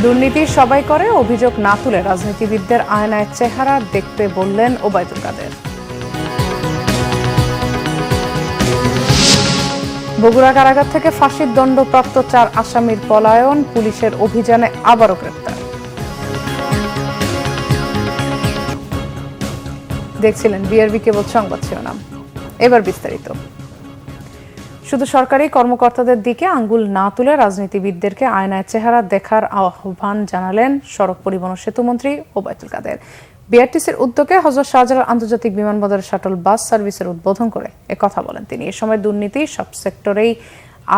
দুর্নীতি সবাই করে, অভিযোগ না তুলে রাজনীতিবিদদের আয়নায় চেহারা দেখতে বললেন ওবায়দুল কাদের। বগুড়া কারাগার থেকে ফাঁসির দণ্ডপ্রাপ্ত 4 আসামির পলায়ন, পুলিশের অভিযানে আবারও গ্রেপ্তার। দেখছিলেন বিআরবি কেবল সংবাদ শিরোনাম, এবার বিস্তারিত। শুধু সরকারি কর্মকর্তাদের দিকে আঙ্গুল না তুলে রাজনীতিবিদদেরকে আয়নায় চেহারা দেখার আহ্বান জানালেন সড়ক পরিবহন ও সেতুমন্ত্রী ওবায়দুল কাদের। বিআরটিসির উদ্যোগে হযরত শাহজালাল আন্তর্জাতিক বিমানবন্দরের শাটল বাস সার্ভিসের উদ্বোধন করে কথা বলেন তিনি। এ সময় দুর্নীতি সব সেক্টরেই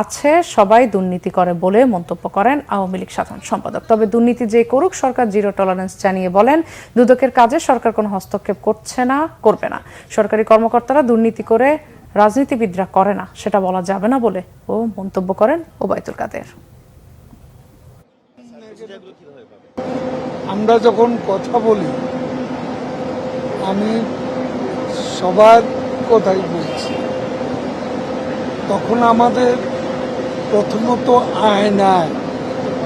আছে, সবাই দুর্নীতি করে বলে মন্তব্য করেন আওয়ামী লীগ সাধারণ সম্পাদক। তবে দুর্নীতি যে করুক, সরকার জিরো টলারেন্স জানিয়ে বলেন, দুদকের কাজে সরকার কোনো হস্তক্ষেপ করছে না, করবে না। সরকারি কর্মকর্তারা দুর্নীতি করে, রাজনীতিবিদরা করে না, সেটা বলা যাবে না বলে মন্তব্য করেন ওবায়দুল কাদের। আমরা যখন কথা বলি, আমি সবার কথাই বলছি, তখন আমাদের প্রথমত আয়নায়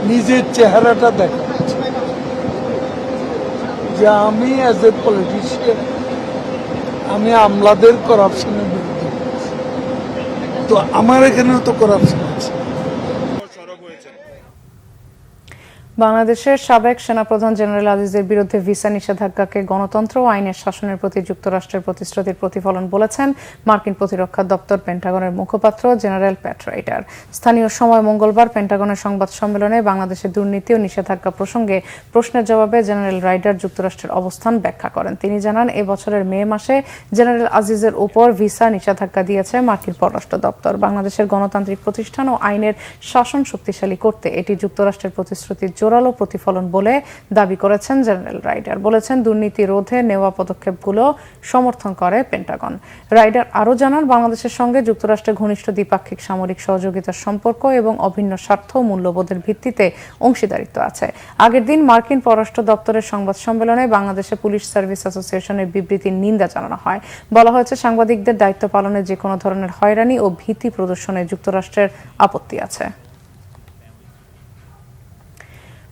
নিজের চেহারাটা দেখা হচ্ছে যে আমি অ্যাজ এ পলিটিশিয়ান আমি আমলাদের করাপশনের বিরুদ্ধে, তো আমার এখানেও তো করাপশন আছে। বাংলাদেশের সাবেক সেনাপ্রধান জেনারেল আজিজের বিরুদ্ধে ভিসা নিষেধাজ্ঞাকে গণতন্ত্র ও আইনের শাসনের প্রতি যুক্তরাষ্ট্রের প্রতিশ্রুতির প্রতিফলন বলেছেন মার্কিন প্রতিরক্ষা দপ্তর পেন্টাগনের মুখপাত্র জেনারেল প্যাট রাইডার। স্থানীয় সময় মঙ্গলবার পেন্টাগনের সংবাদ সম্মেলনে বাংলাদেশের দুর্নীতি ও নিষেধাজ্ঞা প্রসঙ্গে প্রশ্নের জবাবে জেনারেল রাইডার যুক্তরাষ্ট্রের অবস্থান ব্যাখ্যা করেন। তিনি জানান, এ বছরের মে মাসে জেনারেল আজিজের উপর ভিসা নিষেধাজ্ঞা দিয়েছে মার্কিন পররাষ্ট্র দপ্তর। বাংলাদেশের গণতান্ত্রিক প্রতিষ্ঠান ও আইনের শাসন শক্তিশালী করতে এটি যুক্তরাষ্ট্রের প্রতিশ্রুতির জোরালো প্রতিফলন বলে দাবি করেছেন জেনারেল রাইডার। বলেছেন, দুর্নীতি রোধে নেওয়া পদক্ষেপগুলো সমর্থন করে পেন্টাগন। রাইডার আরও জানান, বাংলাদেশের সঙ্গে যুক্তরাষ্ট্রের ঘনিষ্ঠ দ্বিপাক্ষিক সামরিক সহযোগিতার সম্পর্ক এবং অভিন্ন স্বার্থ ও মূল্যবোধের ভিত্তিতে অংশীদারিত্ব আছে। আগের দিন মার্কিন পররাষ্ট্র দপ্তরের সংবাদ সম্মেলনে বাংলাদেশের পুলিশ সার্ভিস অ্যাসোসিয়েশনের বিবৃতির নিন্দা জানানো হয়। বলা হয়েছে, সাংবাদিকদের দায়িত্ব পালনে যে কোনো ধরনের হয়রানি ও ভীতি প্রদর্শনে যুক্তরাষ্ট্রের আপত্তি আছে।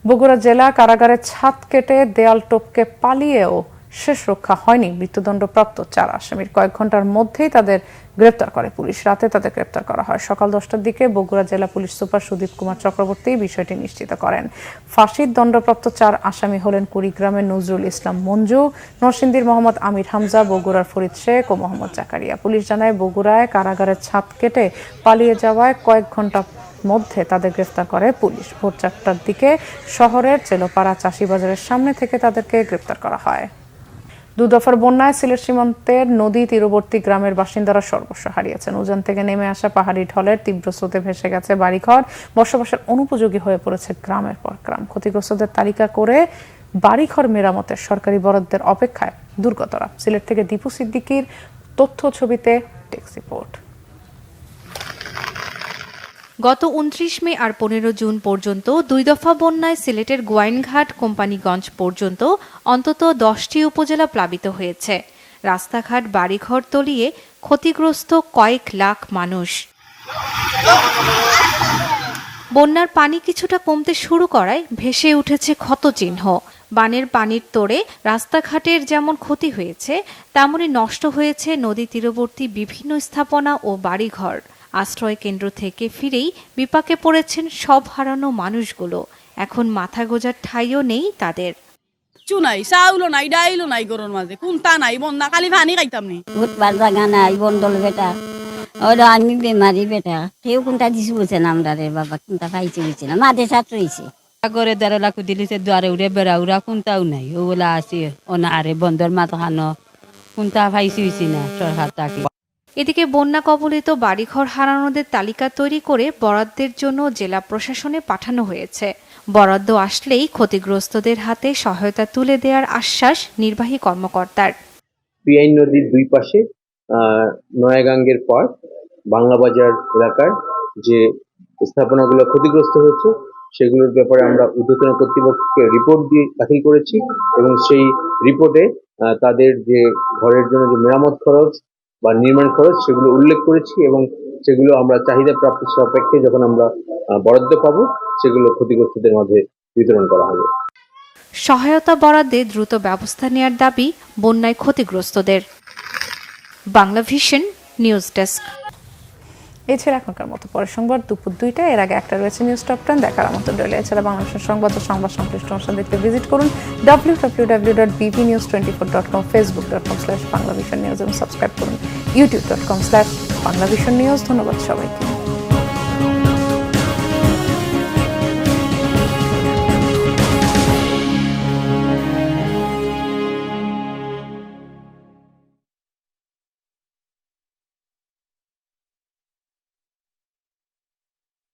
বগুড়া জেলা কারাগারের ছাদ কেটে দেয়াল টপকে পালিয়েও শেষ রক্ষা হয়নি মৃত্যুদণ্ডপ্রাপ্ত 4 আসামির। কয়েক ঘন্টার মধ্যেই তাদের গ্রেপ্তার করে পুলিশ। রাতে তাদের গ্রেপ্তার করা হয়। সকাল 10টার দিকে বগুড়া জেলা পুলিশ সুপার সুদীপ কুমার চক্রবর্তী বিষয়টি নিশ্চিত করেন। ফাঁসির দণ্ডপ্রাপ্ত 4 আসামি হলেন কুড়িগ্রামের নজরুল ইসলাম মঞ্জু, নরসিংদীর মোহাম্মদ আমির হামজা, বগুড়ার ফরিদ শেখ ও মোহাম্মদ জাকারিয়া। পুলিশ জানায়, বগুড়ায় কারাগারের ছাদ কেটে পালিয়ে যাওয়ায় কয়েক ঘন্টা মধ্যে তাদের গ্রেফতার করে পুলিশ। ভোর 4টার দিকে শহরের চেলোপাড়া চাষিবাজারের সামনে থেকে তাদেরকে গ্রেফতার করা হয়। 2 দফার বন্যায় সিলেট সীমান্তের নদী তীরবর্তী গ্রামের বাসিন্দারা সর্বস্ব হারিয়েছেন। উজান থেকে নেমে আসা পাহাড়ি ঢলের তীব্র স্রোতে ভেসে গেছে বাড়িঘর, বসবাসের অনুপযোগী হয়ে পড়েছে গ্রামের পর গ্রাম। ক্ষতিগ্রস্তদের তালিকা করে বাড়িঘর মেরামতের সরকারি বরাদ্দের অপেক্ষায় দুর্গতরা। সিলেট থেকে দীপু সিদ্দিকীর তথ্য ছবিতে টেক্সট রিপোর্ট। গত 29 মে আর 15 জুন পর্যন্ত 2 দফা বন্যায় সিলেটের গোয়াইনঘাট কোম্পানিগঞ্জ পর্যন্ত অন্তত 10টি উপজেলা প্লাবিত হয়েছে। রাস্তাঘাট, বাড়িঘর তলিয়ে ক্ষতিগ্রস্ত কয়েক লাখ মানুষ। বন্যার পানি কিছুটা কমতে শুরু করায় ভেসে উঠেছে ক্ষতচিহ্ন। বানের পানির তোড়ে রাস্তাঘাটের যেমন ক্ষতি হয়েছে, তেমনই নষ্ট হয়েছে নদী তীরবর্তী বিভিন্ন স্থাপনা ও বাড়িঘর। আশ্রয় কেন্দ্র থেকে ফিরেই বিপাকে পড়েছেন সব হারানো মানুষগুলো। এখন মাথা গোজার ঠাঁইও নেই তাদের। চুনাই চাউলও নাই, ডাইলও নাই, গরুর মাঝে কোনটা নাই, বন্যা খালি পানি খাইতাম নি। বুধবার জাগা নাই, বন্দল বেটা ওরা আমি বেমারি বেটা কেউ কোনটা দিছি বলছে না আমরা রে বাবা, কোনটা পাইছে বলছে না, মাঠে ছাত্র হয়েছে করে দ্বারা লাখু দিলিছে দুয়ারে উড়ে বেড়া উড়া কোনটাও নাই, ওগুলা আছে ওনা আরে বন্দর মাথা খানো কোনটা পাইছে হয়েছে না সরকার তাকে। এদিকে বন্যা কবলিত বাড়িঘর হারানোদের তালিকা তৈরি করে বরাদ্দের জন্য জেলা প্রশাসনে পাঠানো হয়েছে। বরাদ্দ আসলেই ক্ষতিগ্রস্তদের হাতে সহায়তা তুলে দেওয়ার আশ্বাস নির্বাহী কর্মকর্তার। পিআই নদীর 2 পাশে নয়াগাঙ্গের পর বাংলাবাজার এলাকার যে স্থাপনাগুলো ক্ষতিগ্রস্ত হয়েছে সেগুলোর ব্যাপারে আমরা ঊর্ধ্বতন কর্তৃপক্ষকে রিপোর্ট দিয়ে দাখিল করেছি এবং সেই রিপোর্টে তাদের যে ঘরের জন্য যে মেরামত খরচ বা নির্মাণ খরচ সেগুলো উল্লেখ করেছি এবং সেগুলো আমরা চাহিদা প্রাপ্তির সাপেক্ষে যখন আমরা বরাদ্দ পাবো সেগুলো ক্ষতিগ্রস্তদের মাঝে বিতরণ করা হবে। সহায়তা বরাদ্দে দ্রুত ব্যবস্থা নেয়ার দাবি বন্যায় ক্ষতিগ্রস্তদের। Bangla vision news desk. এই ছিল এখনকার মতো। পরের সংবাদ দুপুর 2টায়, এর আগে একটা রয়েছে নিউজ টপ 10 দেখার আমন্ত্রণ রইল। এছাড়া বাংলাদেশের সংবাদ ও সংবাদ সংশ্লিষ্ট অনুষ্ঠান দেখতে ভিজিট করুন www.bbnews24.com, facebook.com/banglavisionnews এবং সাবস্ক্রাইব করুন youtube.com/banglavisionnews। ধন্যবাদ সবাইকে।